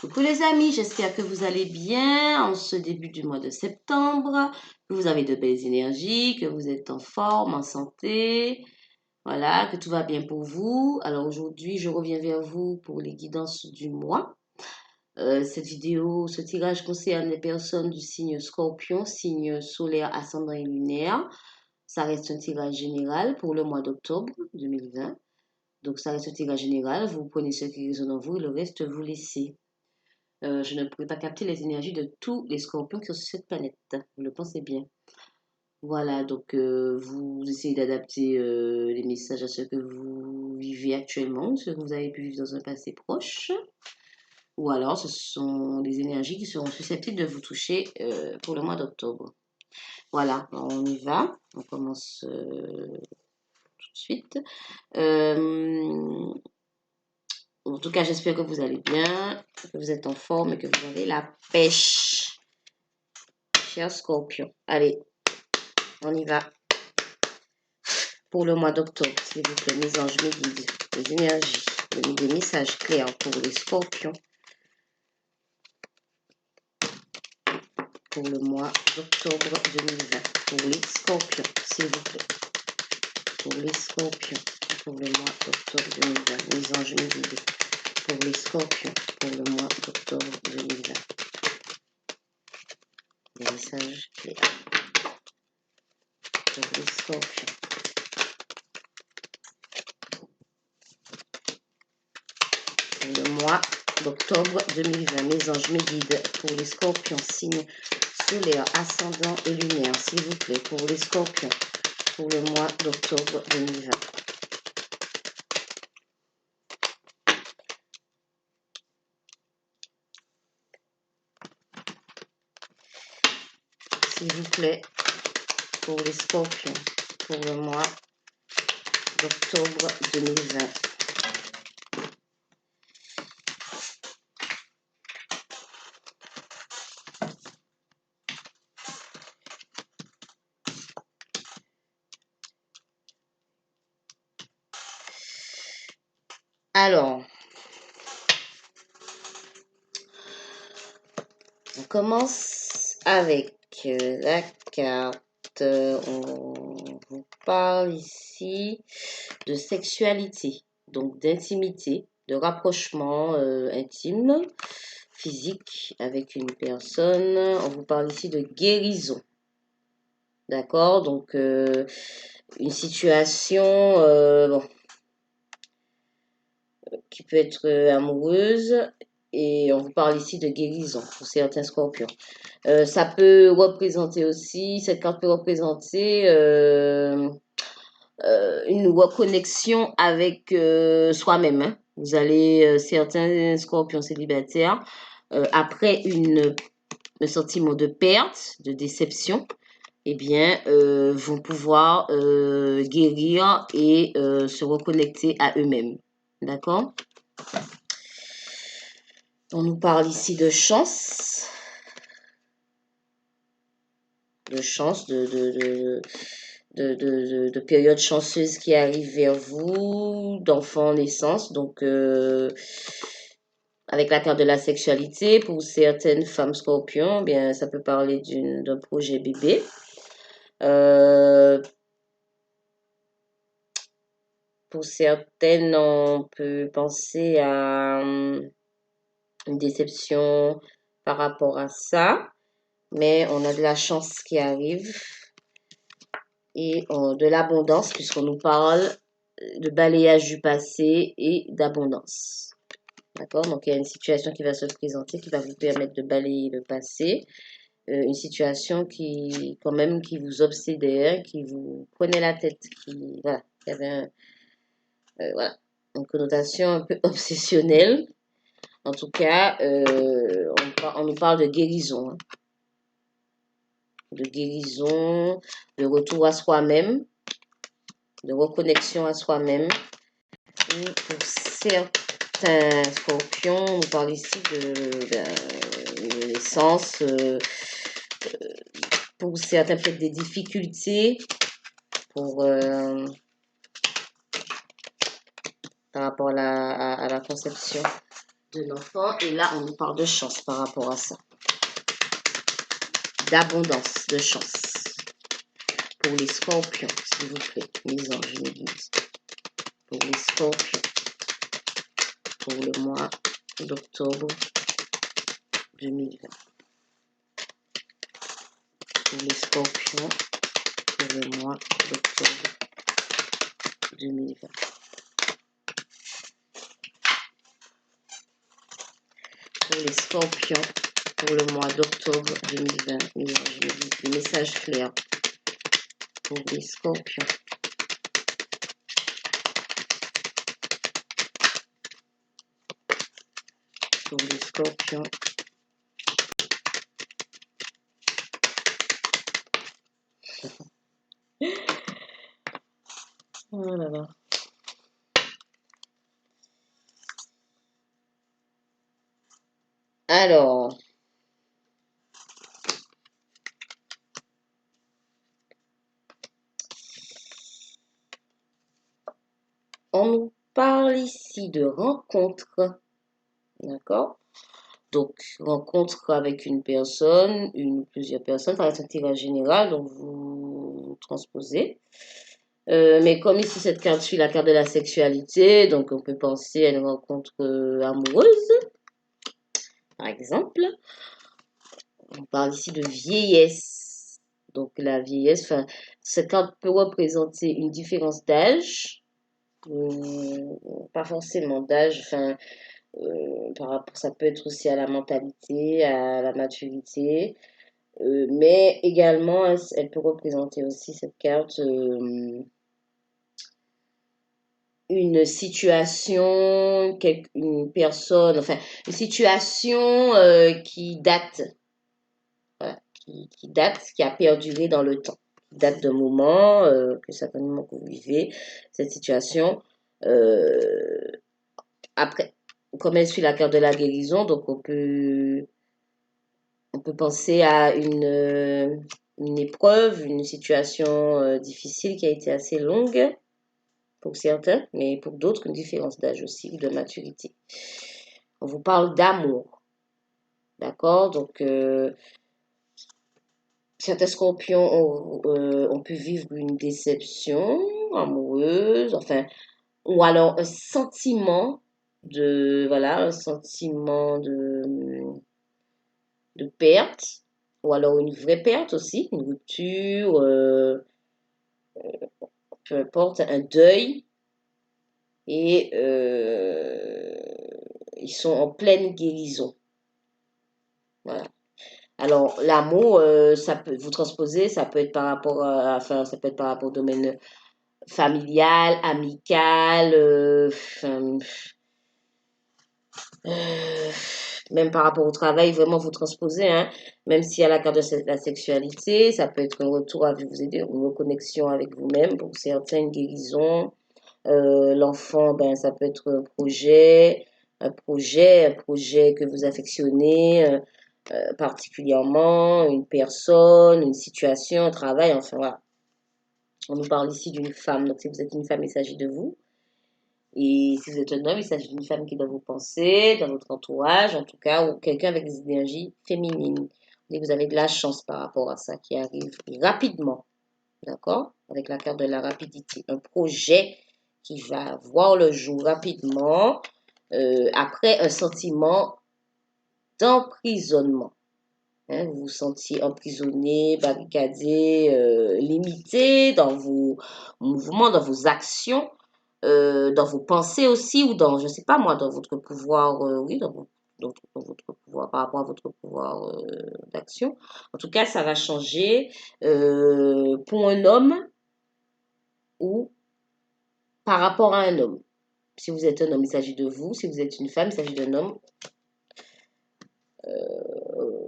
Coucou les amis, j'espère que vous allez bien en ce début du mois de septembre, que vous avez de belles énergies, que vous êtes en forme, en santé, voilà, que tout va bien pour vous. Alors aujourd'hui, je reviens vers vous pour les guidances du mois. Cette vidéo, ce tirage concerne les personnes du signe Scorpion, signe solaire, ascendant et lunaire. Ça reste un tirage général pour le mois d'octobre 2020. Donc ça reste un tirage général, vous prenez ce qui résonne en vous et le reste vous laissez. Je ne pourrais pas capter les énergies de tous les scorpions qui sont sur cette planète. Vous le pensez bien. Voilà, donc vous essayez d'adapter les messages à ce que vous vivez actuellement, ce que vous avez pu vivre dans un passé proche. Ou alors, ce sont des énergies qui seront susceptibles de vous toucher pour le mois d'octobre. Voilà, on y va. On commence tout de suite. En tout cas, j'espère que vous allez bien, que vous êtes en forme et que vous avez la pêche. Cher Scorpion. Allez, on y va. Pour le mois d'octobre, s'il vous plaît, mes anges, mes guides, les énergies, des messages clairs pour les scorpions. Pour le mois d'octobre 2020. Pour les scorpions, s'il vous plaît. Pour les scorpions. Pour le mois d'octobre 2020. Mes anges, mes guides. Pour les scorpions. Pour le mois d'octobre 2020. Des messages clairs. Pour les scorpions. Le mois d'octobre 2020. Mes anges, mes guides, pour les scorpions, signes solaires, ascendant et lunaire, s'il vous plaît, pour les scorpions, pour le mois d'octobre 2020. S'il vous plaît, pour les scorpions, pour le mois d'octobre 2020. Alors, on commence avec la carte. On vous parle ici de sexualité, donc d'intimité, de rapprochement intime, physique avec une personne. On vous parle ici de guérison. D'accord? Donc, une situation bon, qui peut être amoureuse. Et on vous parle ici de guérison pour certains scorpions. Ça peut représenter aussi, cette carte peut représenter une reconnexion avec soi-même. Hein. Vous allez, certains scorpions célibataires, après un sentiment de perte, de déception, eh bien, vont pouvoir guérir et se reconnecter à eux-mêmes. D'accord? On nous parle ici de chance. De chance, de périodes chanceuses qui arrivent vers vous, d'enfants naissance. Donc, avec la carte de la sexualité, pour certaines femmes scorpions, eh bien, ça peut parler d'un projet bébé. Pour certaines, on peut penser à une déception par rapport à ça, mais on a de la chance qui arrive et de l'abondance puisqu'on nous parle de balayage du passé et d'abondance. D'accord? Donc, il y a une situation qui va se présenter qui va vous permettre de balayer le passé. Une situation qui, quand même, qui vous obsédait, qui vous prenait la tête, qui, voilà, il y avait voilà, une connotation un peu obsessionnelle. En tout cas, on nous parle de guérison. Hein. De guérison, de retour à soi-même, de reconnexion à soi-même. Et pour certains scorpions, on nous parle ici de naissance. Pour certains, peut-être des difficultés pour, par rapport à la conception de l'enfant. Et là, on nous parle de chance par rapport à ça. D'abondance, de chance. Pour les scorpions, s'il vous plaît, mes anges, mes guides. Pour les scorpions. Pour le mois d'octobre 2020. Pour les scorpions. Pour le mois d'octobre 2020. Pour les scorpions, pour le mois d'octobre 2020, les messages clairs pour les scorpions. Pour les scorpions. Oh là là. Alors, on nous parle ici de rencontre, d'accord? Donc, rencontre avec une personne, une ou plusieurs personnes, ça reste un tirage général, donc vous transposez. Mais comme ici, cette carte suit la carte de la sexualité, donc on peut penser à une rencontre amoureuse, par exemple. On parle ici de vieillesse. Donc, la vieillesse, enfin, cette carte peut représenter une différence d'âge, pas forcément d'âge, enfin, par rapport, ça peut être aussi à la mentalité, à la maturité, mais également, elle peut représenter aussi cette carte une situation, une personne, enfin, une situation qui date, voilà, qui date, qui a perduré dans le temps, qui date d'un moment, que certains moments que vous vivez, cette situation. Euh, Après, comme elle suit la carte de la guérison, donc on peut penser à une épreuve, une situation difficile qui a été assez longue pour certains, mais pour d'autres, une différence d'âge aussi ou de maturité. On vous parle d'amour, d'accord? Donc, certains scorpions ont pu vivre une déception amoureuse, enfin, ou alors un sentiment voilà, un sentiment de perte, ou alors une vraie perte aussi, une rupture, peu importe, un deuil, et ils sont en pleine guérison. Voilà. Alors, l'amour, ça peut vous transposer, ça peut être par rapport enfin, ça peut être par rapport au domaine familial, amical, euh, même par rapport au travail, vraiment vous transposez, hein, même s'il y a la carte de la sexualité, ça peut être un retour à vous aider, une reconnexion avec vous-même, pour certains, une guérison. L'enfant, ben, ça peut être un projet que vous affectionnez particulièrement, une personne, une situation, un travail, enfin voilà. On nous parle ici d'une femme, donc si vous êtes une femme, il s'agit de vous. Et si vous êtes un homme, il s'agit d'une femme qui est dans vos pensées, dans votre entourage, en tout cas, ou quelqu'un avec des énergies féminines. Et vous avez de la chance par rapport à ça qui arrive rapidement, d'accord? Avec la carte de la rapidité. Un projet qui va voir le jour rapidement, après un sentiment d'emprisonnement. Hein, vous vous sentiez emprisonné, barricadé, limité dans vos mouvements, dans vos actions, dans vos pensées aussi, ou dans, je ne sais pas moi, dans votre pouvoir, oui, dans votre pouvoir, par rapport à votre pouvoir d'action. En tout cas, ça va changer pour un homme ou par rapport à un homme. Si vous êtes un homme, il s'agit de vous. Si vous êtes une femme, il s'agit d'un homme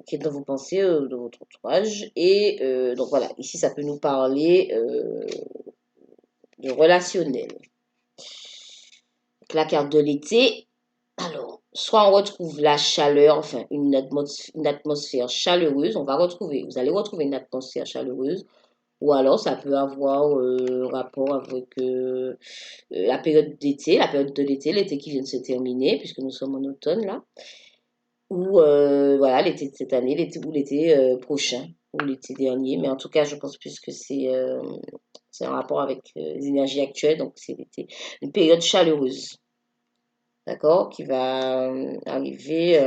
qui est dans vos pensées, dans votre entourage. Et donc voilà, ici, ça peut nous parler de relationnel. La carte de l'été, alors, soit on retrouve la chaleur, enfin une atmosphère chaleureuse, vous allez retrouver une atmosphère chaleureuse, Ou alors, ça peut avoir rapport avec la période d'été, la période de l'été qui vient de se terminer, puisque nous sommes en automne là. Ou voilà, l'été de cette année, l'été ou l'été prochain, ou l'été dernier. Mais en tout cas, je pense plus que c'est en rapport avec les énergies actuelles, donc c'est l'été. Une période chaleureuse, d'accord, qui va arriver.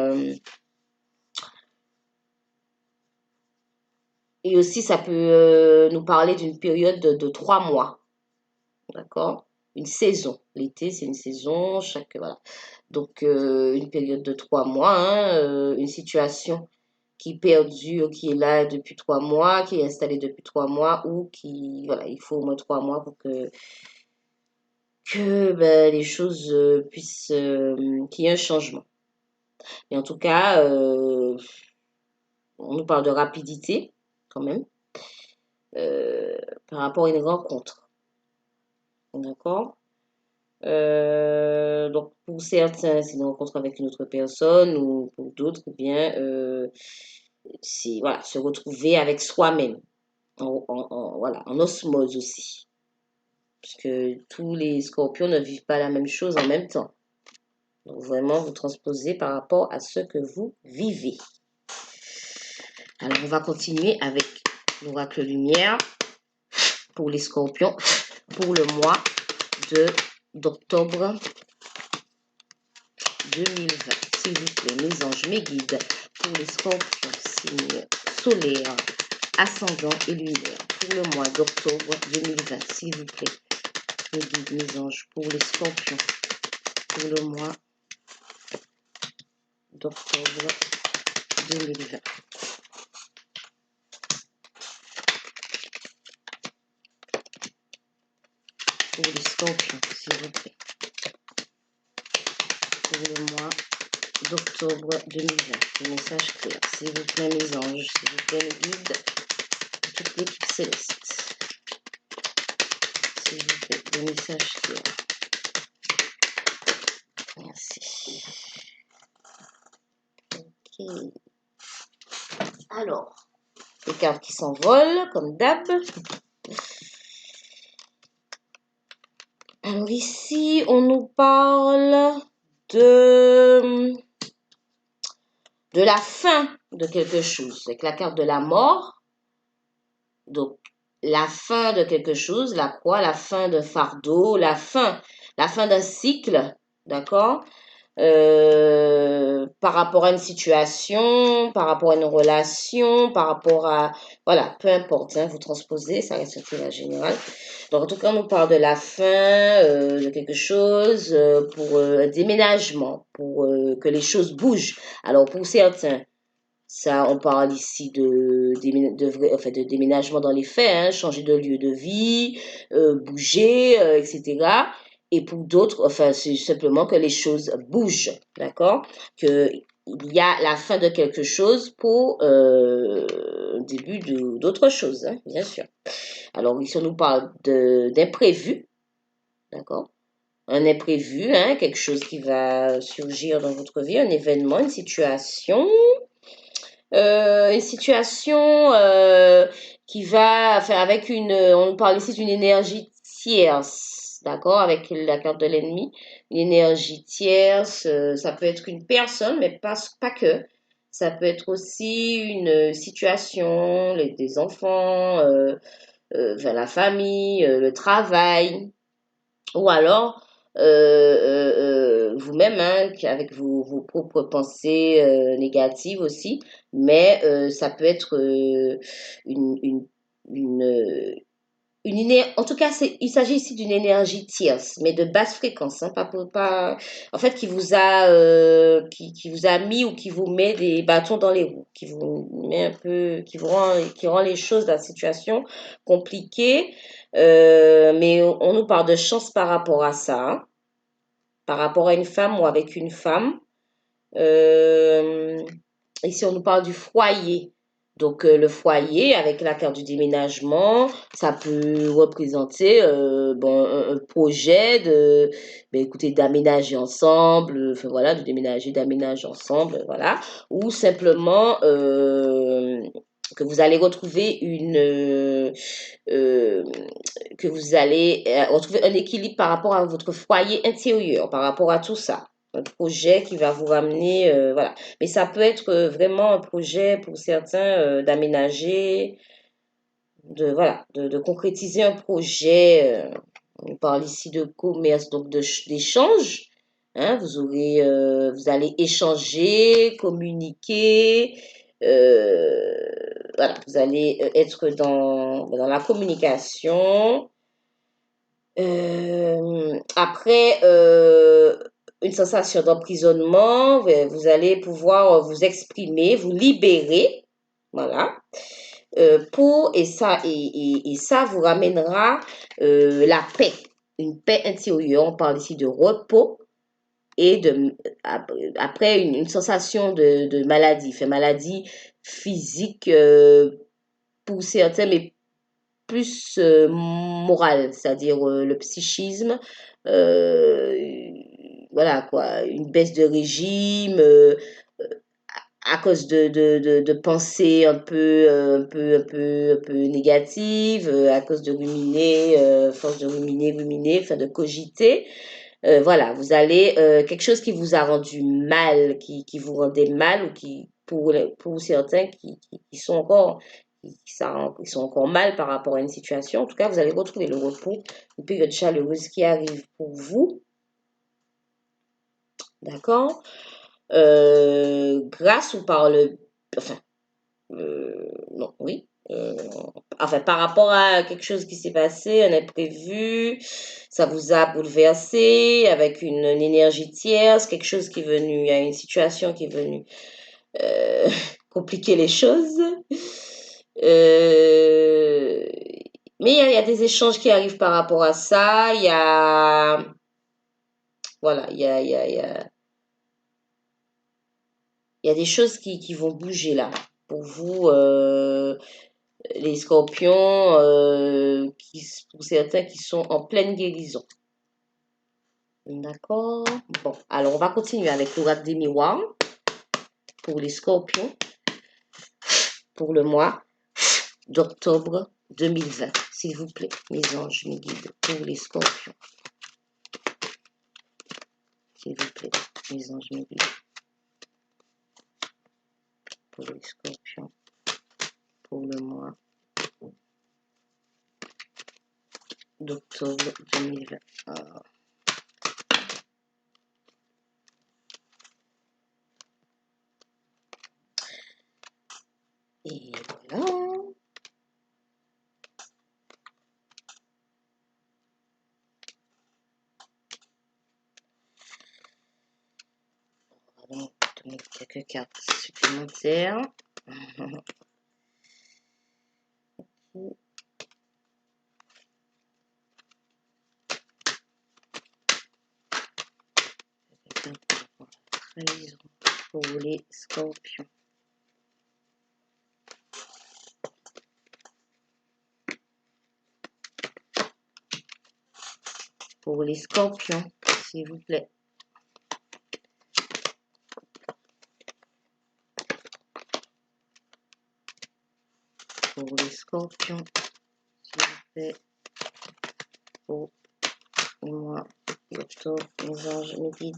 Et aussi, ça peut nous parler d'une période de 3 mois, d'accord? Une saison. L'été, c'est une saison, voilà. Donc, une période de 3 mois, hein, une situation qui perdure, qui est là depuis 3 mois, qui est installée depuis 3 mois, ou qui, voilà, il faut au moins 3 mois pour que ben, les choses puissent, qu'il y ait un changement. Mais en tout cas, on nous parle de rapidité, quand même, euh, par rapport à une rencontre. D'accord? Donc, pour certains, c'est une rencontre avec une autre personne, ou pour d'autres, eh bien, c'est voilà, se retrouver avec soi-même, voilà, en osmose aussi. Puisque tous les scorpions ne vivent pas la même chose en même temps. Donc, vraiment, vous transposez par rapport à ce que vous vivez. Alors, on va continuer avec l'oracle lumière pour les scorpions pour le mois d'octobre 2020. S'il vous plaît, mes anges, mes guides, pour les scorpions, signes solaires, ascendant et lunaire, pour le mois d'octobre 2020. S'il vous plaît, mes guides, mes anges, pour les scorpions, pour le mois d'octobre 2020. Pour les scorpions, s'il vous plaît. Pour le mois d'octobre 2020. Des messages clairs. S'il vous plaît, mes anges, s'il vous plaît, mes guides, toute l'équipe céleste. S'il vous plaît, des messages clairs. Merci. Ok. Alors, les cartes qui s'envolent, comme d'hab. Alors ici, on nous parle de la fin de quelque chose. Avec la carte de la mort. Donc, la fin de quelque chose, la croix, la fin d'un fardeau, la fin d'un cycle, d'accord? Par rapport à une situation, par rapport à une relation, par rapport à... Voilà, peu importe, hein, vous transposez, ça reste un tirage général. Donc, en tout cas, on nous parle de la fin de quelque chose pour un déménagement, pour que les choses bougent. Alors, pour certains, ça, on parle ici de déménagement dans les faits, hein, changer de lieu de vie, bouger, etc. Et pour d'autres, enfin, c'est simplement que les choses bougent, d'accord? Il y a la fin de quelque chose pour le début d'autre chose, hein, bien sûr. Alors ici, on nous parle d'imprévu, d'accord? Un imprévu, hein, quelque chose qui va surgir dans votre vie, un événement, une situation qui va, enfin, avec on parle ici d'une énergie tierce, d'accord, avec la carte de l'ennemi, une énergie tierce, ça peut être une personne, mais pas que, ça peut être aussi une situation, des enfants, enfin, la famille, le travail, ou alors, vous-même, hein, avec vos propres pensées négatives aussi, mais ça peut être une, euh, en tout cas, il s'agit ici d'une énergie tierce, mais de basse fréquence, hein, en fait, qui vous a mis ou qui vous met des bâtons dans les roues, qui vous met un peu, qui rend les choses, la situation compliquée, mais on nous parle de chance par rapport à ça, hein, par rapport à une femme ou avec une femme. Euh, Ici, on nous parle du foyer. Donc, le foyer, avec la carte du déménagement, ça peut représenter bon, un projet ben, écoutez, d'aménager ensemble, enfin voilà, de déménager, d'aménager ensemble, voilà. Ou simplement, que vous allez retrouver que vous allez retrouver un équilibre par rapport à votre foyer intérieur, par rapport à tout ça. Un projet qui va vous ramener, voilà. Mais ça peut être vraiment un projet pour certains d'aménager, voilà, de concrétiser un projet. On parle ici de commerce, donc d'échange. Hein, vous allez échanger, communiquer. Voilà, vous allez être dans la communication. Après, une sensation d'emprisonnement, vous allez pouvoir vous exprimer, vous libérer. Voilà. Et ça vous ramènera la paix, une paix intérieure. On parle ici de repos et après une sensation de maladie, fait maladie physique pour certains, mais plus morale, c'est-à-dire le psychisme, euh, voilà quoi, une baisse de régime. À cause de pensées un peu négatives, à cause de ruminer, force de ruminer, enfin de cogiter. Voilà, vous allez, quelque chose qui vous a rendu mal, qui vous rendait mal ou pour certains qui sont encore, qui sont encore mal par rapport à une situation. En tout cas, vous allez retrouver le repos, une période chaleureuse qui arrive pour vous. D'accord? Grâce ou par enfin, non, oui. Enfin, par rapport à quelque chose qui s'est passé, un imprévu, ça vous a bouleversé avec une énergie tierce, quelque chose qui est venu, il y a une situation qui est venue euh, compliquer les choses. Euh, mais il y a des échanges qui arrivent par rapport à ça. Voilà, il y a des choses qui vont bouger là. Pour vous, les scorpions, pour certains qui sont en pleine guérison. D'accord? Bon, alors on va continuer avec l'oracle des miroirs pour les scorpions pour le mois d'octobre 2020. S'il vous plaît, mes anges, mes guides, pour les scorpions. S'il vous plaît, mes anges, mes guides, pour les scorpions pour le mois d'octobre 2020. Et voilà. On va donner quelques cartes supplémentaires. Pour les scorpions. Pour les scorpions, s'il vous plaît. Pour les scorpions, s'il vous plaît. Pour le mois d'octobre, mes anges, mes guides.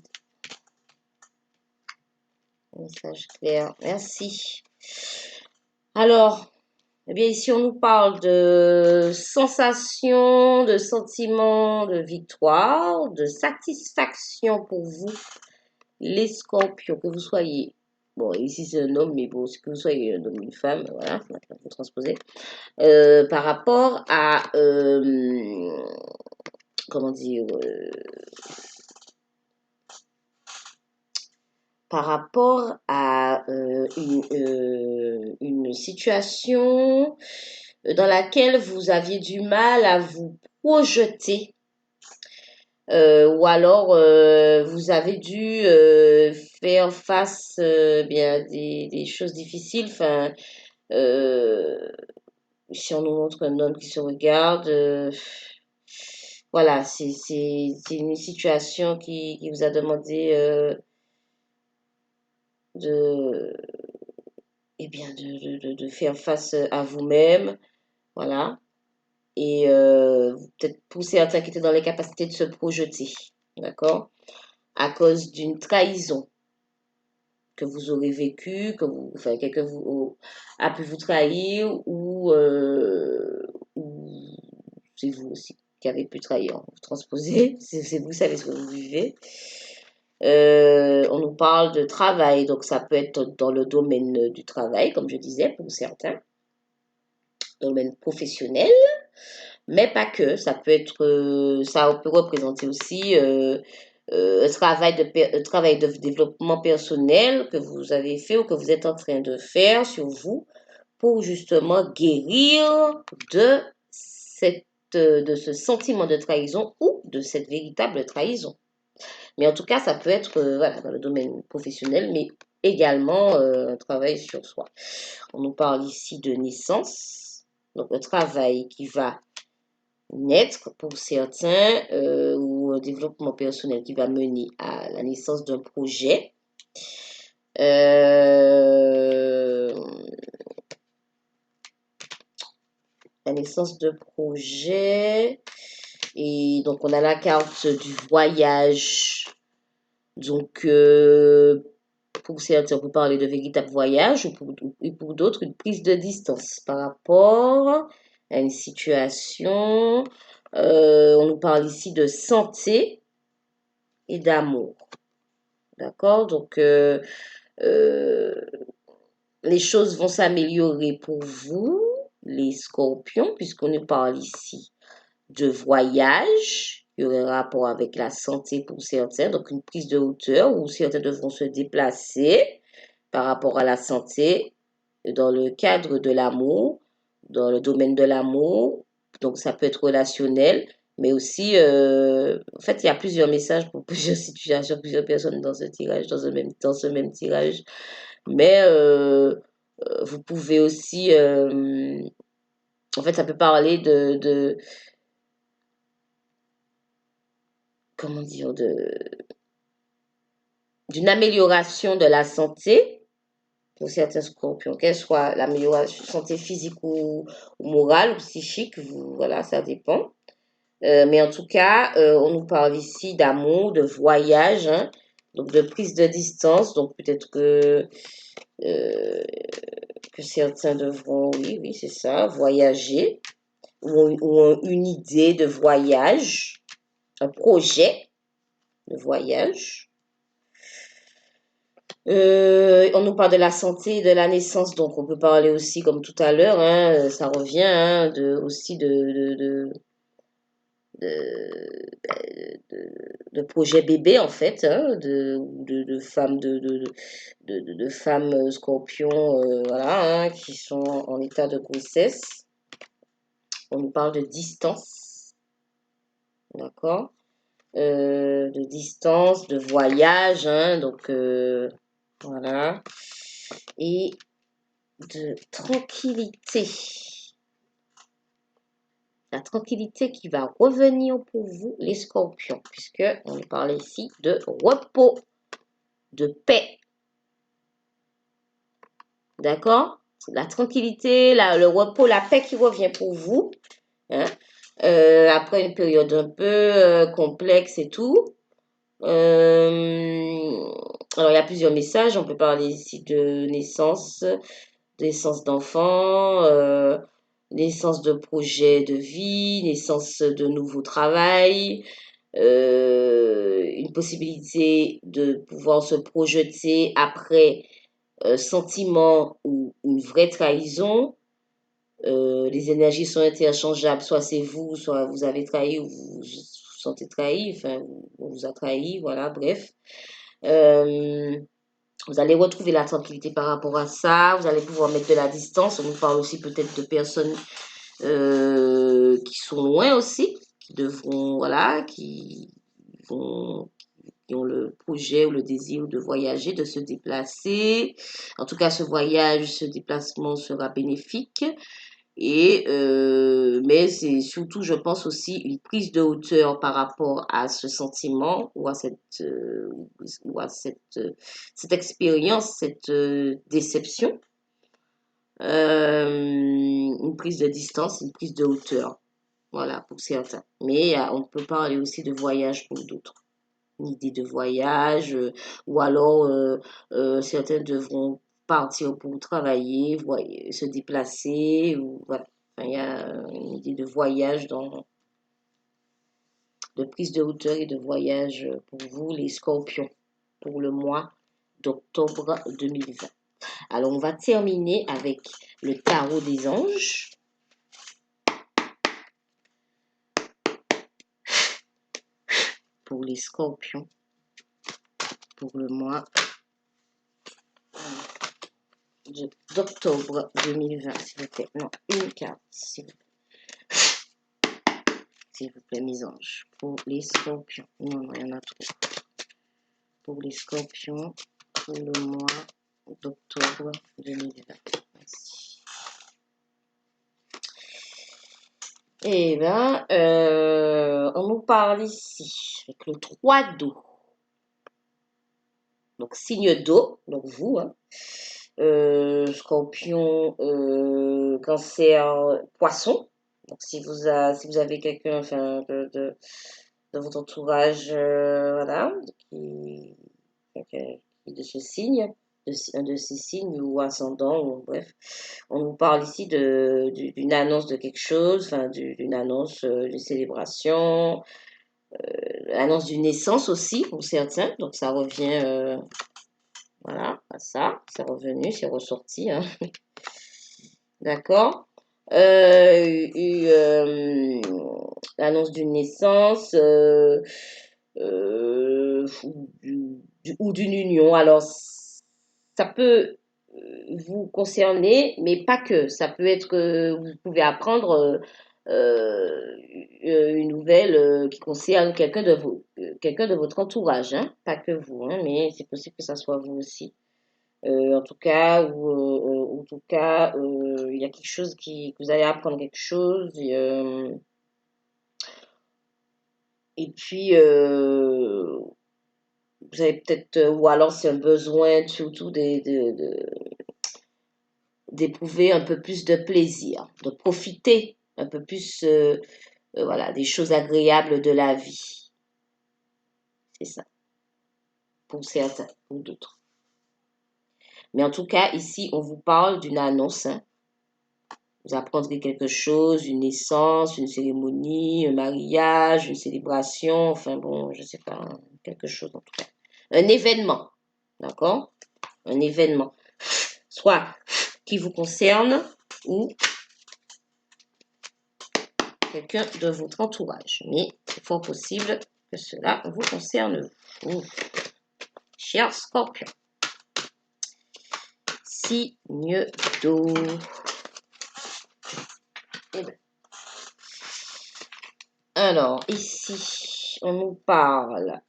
Message clair. Merci. Alors, eh bien, ici, on nous parle de sensations, de sentiments de victoire, de satisfaction pour vous, les scorpions, que vous soyez. Bon, ici, c'est un homme, mais bon, que vous soyez un homme ou une femme, voilà, vous transposer. Par rapport à, comment dire, par rapport à une situation dans laquelle vous aviez du mal à vous projeter ou alors vous avez dû faire face bien des choses difficiles. Enfin, euh, si on nous montre un homme qui se regarde, voilà, c'est une situation qui vous a demandé de bien, de faire face à vous-même, voilà. Et peut-être pour certains qui étaient dans les capacités de se projeter, d'accord? À cause d'une trahison que vous aurez vécue, enfin, quelqu'un a pu vous trahir ou c'est vous aussi qui avez pu trahir. Vous transposez, c'est vous savez ce que vous vivez. On nous parle de travail, donc ça peut être dans le domaine du travail, comme je disais, pour certains, domaine professionnel, mais pas que. Ça peut être, ça peut représenter aussi un travail de développement personnel que vous avez fait ou que vous êtes en train de faire sur vous pour justement guérir de de ce sentiment de trahison ou de cette véritable trahison. Mais en tout cas, ça peut être voilà, dans le domaine professionnel, mais également un travail sur soi. On nous parle ici de naissance, donc un travail qui va naître pour certains ou un développement personnel qui va mener à la naissance d'un projet. La naissance de projet. Et donc, on a la carte du voyage. Donc, pour certains, on peut parler de véritable voyage ou pour d'autres, une prise de distance par rapport à une situation. On nous parle ici de santé et d'amour. D'accord? Donc, les choses vont s'améliorer pour vous, les scorpions, puisqu'on nous parle ici de voyage. Il y aurait un rapport avec la santé pour certains, donc une prise de hauteur où certains devront se déplacer par rapport à la santé dans le cadre de l'amour, dans le domaine de l'amour. Donc, ça peut être relationnel, mais aussi, en fait, il y a plusieurs messages pour plusieurs situations, plusieurs personnes dans ce tirage, dans ce même tirage. Mais vous pouvez aussi, en fait, ça peut parler comment dire, d'une amélioration de la santé pour certains scorpions, qu'elle soit l'amélioration de santé physique ou morale ou psychique, voilà, ça dépend. Mais en tout cas, on nous parle ici d'amour, de voyage, hein, donc de prise de distance. Donc peut-être euh, que certains devront, oui, c'est ça, voyager ou une idée de voyage, un projet de voyage. On nous parle de la santé et de la naissance, donc on peut parler aussi, comme tout à l'heure, hein, ça revient, hein, aussi de projets bébés, en fait, hein, de femmes, de femmes scorpions, voilà, hein, qui sont en état de grossesse. On nous parle de distance, d'accord? De distance, de voyage, hein, donc voilà. Et de tranquillité. La tranquillité qui va revenir pour vous, les scorpions, puisque on parle ici de repos, de paix. D'accord? La tranquillité, le repos, la paix qui revient pour vous. Hein? Après une période un peu complexe et tout. Alors, il y a plusieurs messages. On peut parler ici de naissance d'enfants, naissance de projets de vie, naissance de nouveaux travail, une possibilité de pouvoir se projeter après sentiment ou une vraie trahison. Les énergies sont interchangeables, soit c'est vous, soit vous avez trahi ou vous vous sentez trahi, enfin, on vous a trahi, voilà, bref. Vous allez retrouver la tranquillité par rapport à ça, vous allez pouvoir mettre de la distance. On nous parle aussi peut-être de personnes qui sont loin aussi, qui devront, voilà, qui ont le projet ou le désir de voyager, de se déplacer. En tout cas, ce voyage, ce déplacement sera bénéfique. Et, mais c'est surtout, je pense aussi, une prise de hauteur par rapport à ce sentiment ou à cette expérience, cette déception. une prise de distance, une prise de hauteur. Voilà, pour certains. Mais on peut parler aussi de voyage pour d'autres. Une idée de voyage, ou alors certains devront partir pour travailler, se déplacer, ou voilà. Enfin, il y a une idée de voyage, de prise de hauteur et de voyage pour vous, les scorpions, pour le mois d'octobre 2020. Alors, on va terminer avec le tarot des anges. Pour les scorpions, pour le mois d'octobre 2020, s'il vous plaît. Non, une carte, s'il vous plaît. S'il vous plaît, mes anges. Pour les scorpions. Non, non, il y en a trop. Pour les scorpions, pour le mois d'octobre 2020. Merci. Eh bien, on nous parle ici avec le 3 d'eau. Donc, signe d'eau, donc vous, hein. Scorpion, cancer, poisson. Donc, si vous avez quelqu'un enfin, de votre entourage, voilà, qui de ce signe, un de ces signes ou ascendant, ou, bref, on nous parle ici d'une annonce de quelque chose, enfin, d'une annonce d'une célébration, annonce d'une naissance aussi pour certains. Donc, ça revient. Voilà, à ça, c'est revenu, c'est ressorti, hein. D'accord. L'annonce d'une naissance ou d'une union. Alors, ça peut vous concerner, mais pas que. Ça peut être que vous pouvez apprendre une nouvelle qui concerne quelqu'un de votre entourage, hein. Pas que vous, hein, mais c'est possible que ça soit vous aussi. En tout cas, en tout cas, il y a quelque chose que vous allez apprendre quelque chose. Et puis, vous avez peut-être, ou alors c'est un besoin surtout d'éprouver un peu plus de plaisir, de profiter un peu plus, voilà, des choses agréables de la vie. C'est ça, pour certains, pour d'autres. Mais en tout cas, ici, on vous parle d'une annonce, hein. Vous apprendrez quelque chose, une naissance, une cérémonie, un mariage, une célébration, enfin bon, je sais pas, quelque chose en tout cas. Un événement, d'accord? Un événement, soit qui vous concerne ou quelqu'un de votre entourage. Mais c'est fort possible que cela vous concerne vous, cher Scorpion. Signe d'eau. Eh ben. Alors, ici, on nous parle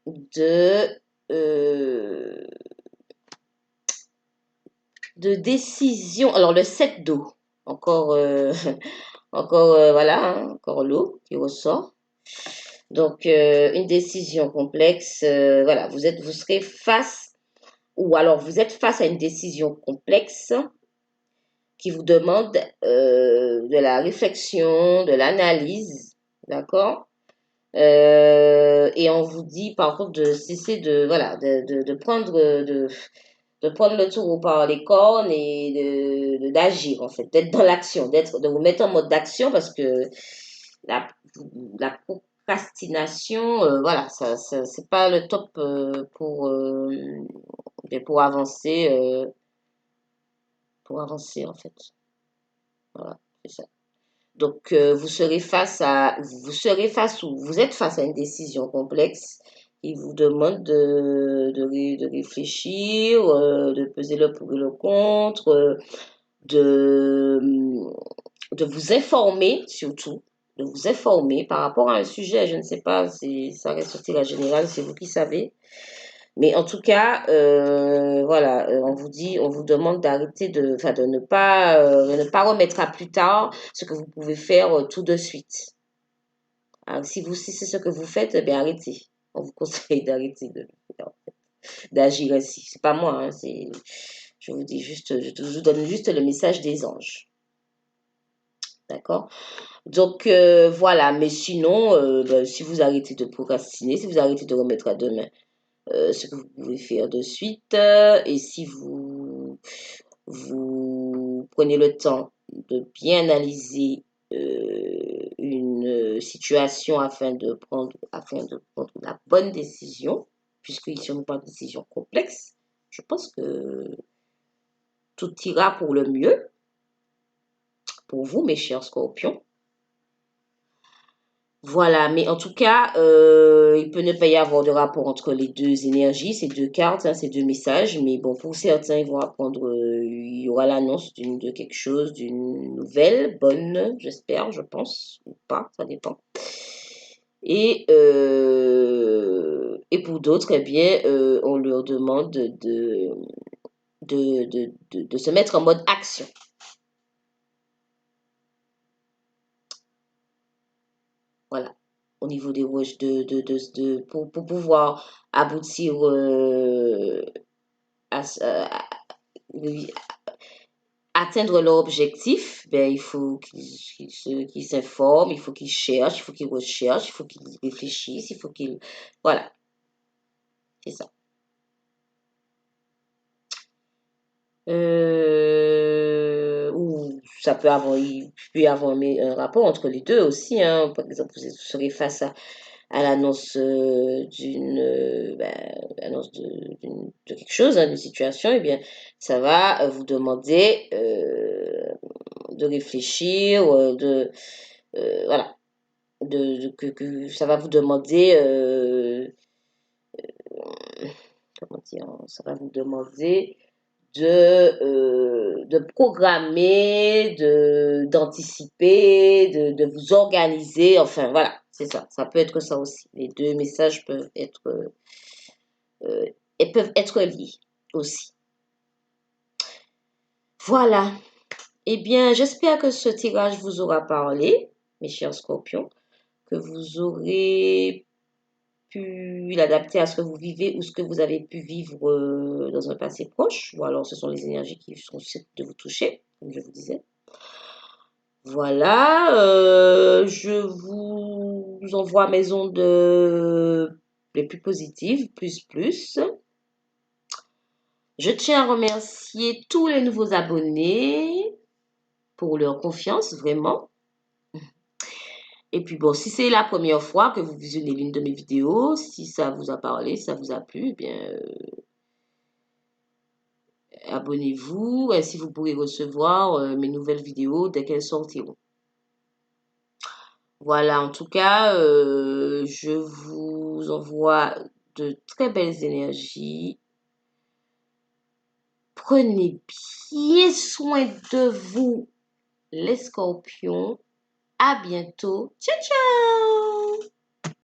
euh, de décision. Alors, le 7 d'eau, encore, encore voilà, hein, encore l'eau qui ressort. Donc, une décision complexe, voilà, vous serez face, ou alors vous êtes face à une décision complexe qui vous demande de la réflexion, de l'analyse, d'accord? Et on vous dit par contre de cesser voilà, de prendre le taureau par les cornes et d'agir en fait, d'être dans l'action, de vous mettre en mode d'action parce que la, la procrastination, voilà, ça c'est pas le top pour avancer en fait. Voilà, c'est ça. Donc, vous êtes face à une décision complexe. Il vous demande de réfléchir, de peser le pour et le contre, de, de vous informer surtout, de vous informer par rapport à un sujet. Je ne sais pas si ça reste sur la générale, c'est vous qui savez. Mais en tout cas, voilà, on vous demande d'arrêter enfin, de ne pas remettre à plus tard ce que vous pouvez faire tout de suite. Alors, si c'est ce que vous faites, eh bien arrêtez. On vous conseille d'arrêter d'agir ainsi. C'est pas moi, hein, Je vous dis juste, je vous donne juste le message des anges. D'accord? Donc, voilà. Mais sinon, ben, si vous arrêtez de procrastiner, si vous arrêtez de remettre à demain ce que vous pouvez faire de suite, et si vous prenez le temps de bien analyser une situation afin de prendre la bonne décision, puisque ici on parle de décision complexe, je pense que tout ira pour le mieux pour vous, mes chers scorpions. Voilà, mais en tout cas, il peut ne pas y avoir de rapport entre les deux énergies, ces deux cartes, hein, ces deux messages. Mais bon, pour certains, ils vont apprendre, il y aura l'annonce de quelque chose, d'une nouvelle, bonne, j'espère, je pense, ou pas, ça dépend. Et pour d'autres, eh bien, on leur demande de se mettre en mode action. Voilà, au niveau des roches, pour pouvoir aboutir à oui, atteindre leur objectif, ben, il faut qu'ils s'informent, il faut qu'ils cherchent, il faut qu'ils recherchent, il faut qu'ils réfléchissent, il faut qu'ils... Voilà, c'est ça. Ou ça peut avoir, il peut y avoir un rapport entre les deux aussi, hein. Par exemple, vous serez face à l'annonce annonce de quelque chose, hein, d'une situation, eh bien, ça va vous demander de réfléchir, voilà, que ça va vous demander, comment dire, ça va vous demander de programmer, d'anticiper, de vous organiser, enfin voilà, c'est ça. Ça peut être ça aussi. Les deux messages euh, peuvent être liés aussi. Voilà. Eh bien, j'espère que ce tirage vous aura parlé, mes chers scorpions, que vous aurez pu l'adapter à ce que vous vivez ou ce que vous avez pu vivre dans un passé proche, ou alors ce sont les énergies qui sont susceptibles de vous toucher, comme je vous disais. Voilà, je vous envoie mes ondes les plus positives, plus. Je tiens à remercier tous les nouveaux abonnés pour leur confiance, vraiment. Et puis bon, si c'est la première fois que vous visionnez l'une de mes vidéos, si ça vous a parlé, si ça vous a plu, eh bien, abonnez-vous, ainsi vous pourrez recevoir mes nouvelles vidéos dès qu'elles sortiront. Voilà, en tout cas, je vous envoie de très belles énergies. Prenez bien soin de vous, les scorpions. À bientôt. Ciao, ciao!